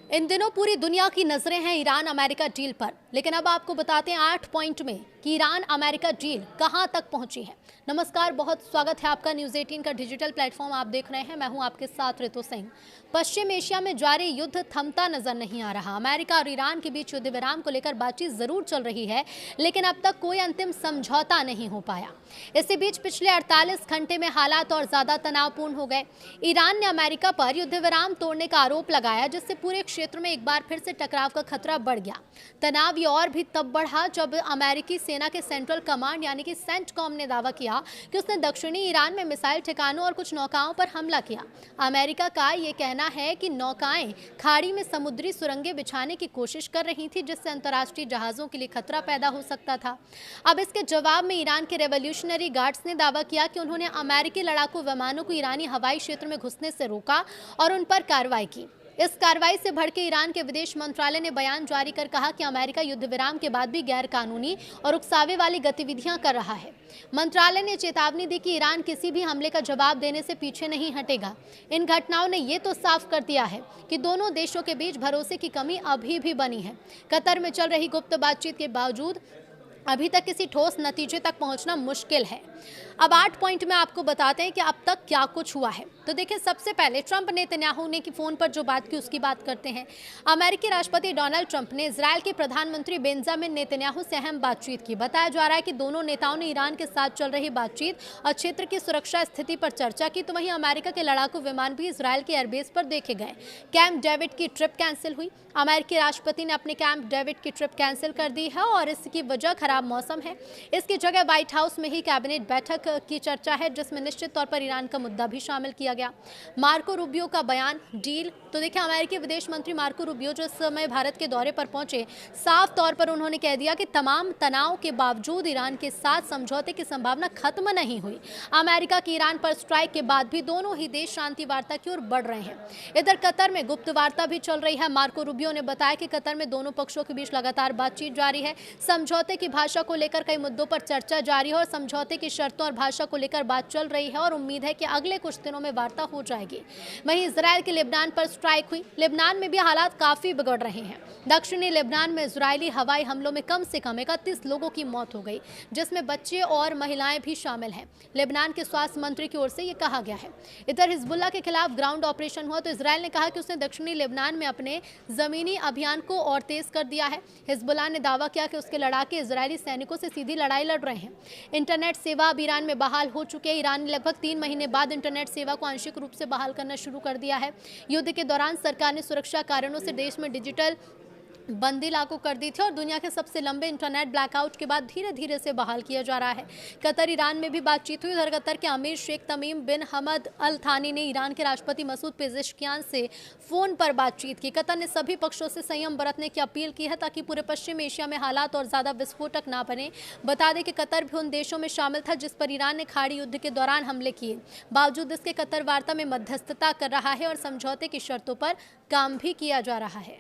इन दिनों पूरी दुनिया की नजरें हैं ईरान अमेरिका डील पर, लेकिन अब आपको बताते हैं 8 पॉइंट में कि ईरान अमेरिका डील कहां तक पहुंची है। नमस्कार, बहुत स्वागत है आपका न्यूज़ 18 का डिजिटल प्लेटफॉर्म आप देख रहे हैं। मैं हूं आपके साथ ऋतु सिंह। पश्चिम एशिया में जारी युद्ध थमता नजर नहीं आ रहा। अमेरिका और ईरान के बीच युद्ध विराम को लेकर बातचीत जरूर चल रही है, लेकिन अब तक कोई अंतिम समझौता नहीं हो पाया। इसी बीच पिछले 48 घंटे में हालात और ज्यादा तनावपूर्ण हो गए। ईरान ने अमेरिका पर युद्ध विराम तोड़ने का आरोप लगाया, जिससे पूरे क्षेत्र में एक बार फिर से टकराव का खतरा बढ़ गया। तनाव ये और भी तब बढ़ा जब अमेरिकी सेना के सेंट्रल कमांड यानी कि सेंटकॉम ने दावा किया कि उसने दक्षिणी ईरान में मिसाइल ठिकानों और कुछ नौकाओं पर हमला किया। अमेरिका का ये कहना है कि नौकाएं खाड़ी में समुद्री सुरंगें बिछाने की कोशिश कर रही थी, जिससे अंतर्राष्ट्रीय जहाजों के लिए खतरा पैदा हो सकता था। अब इसके जवाब में ईरान के रेवोल्यूशनरी गार्ड्स ने दावा किया कि उन्होंने अमेरिकी लड़ाकू विमानों को ईरानी हवाई क्षेत्र में घुसने से रोका और उन पर कार्रवाई की। इस कार्रवाई से भड़के ईरान के विदेश मंत्रालय ने बयान जारी कर कहा कि अमेरिका युद्ध विराम के बाद भी गैर कानूनी और उकसावे वाली गतिविधियां कर रहा है। मंत्रालय ने चेतावनी दी कि ईरान किसी भी हमले का जवाब देने से पीछे नहीं हटेगा। इन घटनाओं ने ये तो साफ कर दिया है कि दोनों देशों के बीच भरोसे की कमी अभी भी बनी है। कतर में चल रही गुप्त बातचीत के बावजूद अभी तक किसी ठोस नतीजे तक पहुंचना मुश्किल है। अब 8 पॉइंट में आपको बताते हैं कि अब तक क्या कुछ हुआ है। तो देखिए, सबसे पहले ट्रंप नेतन्याहू ने की फोन पर जो बात की उसकी बात करते हैं। अमेरिकी राष्ट्रपति डोनाल्ड ट्रंप ने इजरायल के प्रधानमंत्री बेंजामिन नेतन्याहू से अहम बातचीत की। बताया जा रहा है कि दोनों नेताओं ने ईरान के साथ चल रही बातचीत और क्षेत्र की सुरक्षा स्थिति पर चर्चा की। तो वहीं अमेरिका के लड़ाकू विमान भी इजरायल के एयरबेस पर देखे गए। कैंप डेविड की ट्रिप कैंसिल हुई। अमेरिकी राष्ट्रपति ने अपने कैंप डेविड की ट्रिप कैंसिल कर दी है और इसकी वजह खराब मौसम है। इसकी जगह व्हाइट हाउस में ही कैबिनेट बैठक की चर्चा है, जिसमें निश्चित तौर पर ईरान का मुद्दा भी शामिल किया गया। मार्को रूबियो का बयान, डील। तो देखिए, अमेरिकी विदेश मंत्री मार्को रूबियो जो इस समय भारत के दौरे पर पहुंचे, साफ तौर पर उन्होंने कह दिया कि तमाम तनाव के बावजूद ईरान के साथ समझौते की संभावना खत्म नहीं हुई। अमेरिका की ईरान पर स्ट्राइक के बाद भी दोनों ही देश शांति वार्ता की ओर बढ़ रहे हैं। इधर कतर में गुप्त वार्ता भी चल रही है। मार्को रूबियो ने बताया कि कतर में दोनों पक्षों के बीच लगातार बातचीत जारी है। समझौते की भाषा को लेकर कई मुद्दों पर चर्चा जारी है और समझौते की शर्तों और भाषा को लेकर बात चल रही है और उम्मीद है कि अगले कुछ दिनों में वार्ता हो जाएगी। वहीं इजरायल के लेबनान पर स्ट्राइक हुई। लेबनान में भी हालात काफी बिगड़ रहे हैं। दक्षिणी लेबनान में इजरायली हवाई हमलों में कम से कम 31 लोगों की मौत हो गई, जिसमें बच्चे और महिलाएं भी शामिल हैं। लेबनान के स्वास्थ्य मंत्री की ओर से यह कहा गया है। इधर हिजबुल्लाह के खिलाफ ग्राउंड ऑपरेशन हुआ तो इजरायल ने कहा कि उसने दक्षिणी लेबनान में अपने जमीनी अभियान को और तेज कर दिया है। हिजबुल्लाह ने दावा किया कि उसके लड़ाके इजरायली सैनिकों से सीधी लड़ाई लड़ रहे हैं। इंटरनेट सेवा अब ईरान में बहाल हो चुकी है। ईरान ने लगभग 3 महीने बाद इंटरनेट सेवा को आंशिक रूप से बहाल करना शुरू कर दिया है। युद्ध के दौरान सरकार ने सुरक्षा कारणों से देश में डिजिटल बंदी लागू कर दी थी और दुनिया के सबसे लंबे इंटरनेट ब्लैकआउट के बाद धीरे धीरे से बहाल किया जा रहा है। कतर ईरान में भी बातचीत हुई। उधर कतर के अमीर शेख तमीम बिन हमद अल थानी ने ईरान के राष्ट्रपति मसूद पेजेश्कियान से फोन पर बातचीत की। कतर ने सभी पक्षों से संयम बरतने की अपील की है ताकि पूरे पश्चिम एशिया में हालात और ज्यादा विस्फोटक ना बने। बता दें कि कतर भी उन देशों में शामिल था जिस पर ईरान ने खाड़ी युद्ध के दौरान हमले किए। बावजूद इसके कतर वार्ता में मध्यस्थता कर रहा है और समझौते की शर्तों पर काम भी किया जा रहा है।